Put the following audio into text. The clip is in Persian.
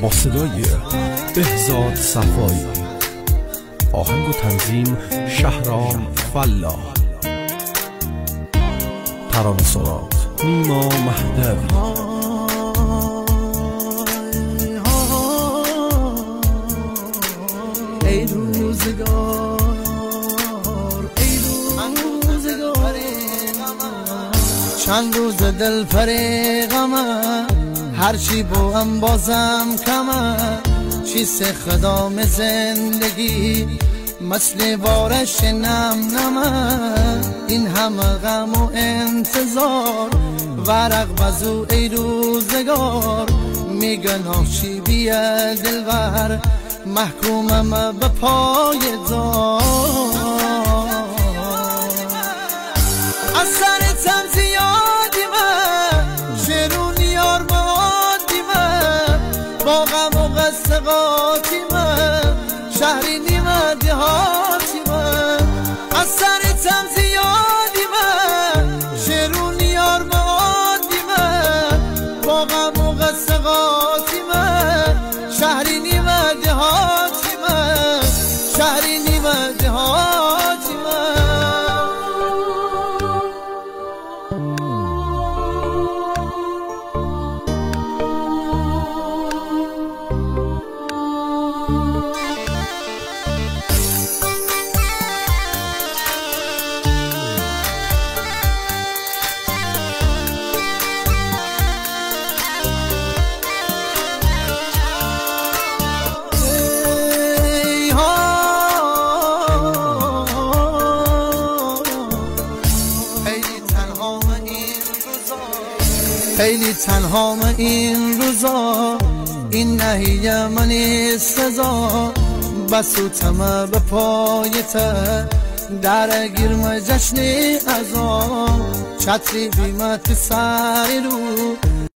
با صدای بهزاد صفایی، آهنگ و تنظیم شهرام فلا، ترانه‌سرا نیما مهدوی. ای روزگار ای روزگار چند روز دل فریقم، هرچی بوام بازم کمه، چیست خدام زندگی مثل بارش نم نمه، این همه غم و انتظار ورق بزو ای روزگار، میگن چی بیا دلبر محکومم به پای دار، از سرتم زیادی من شیرون یار مادی من، با غم و قصه قاطی من شهری نیمه دهاتی من، از سرتم زیادی من شیرون یار مادی من، با غم و قصه قاطی من شهری نیمه دهاتی من، شهری نیمه دهاتی من. خیلی تنهام این روزا، این نهیه منی سزا، بسوتم به پایته درگیرم جشنی ازا، چتری بیمت سری رو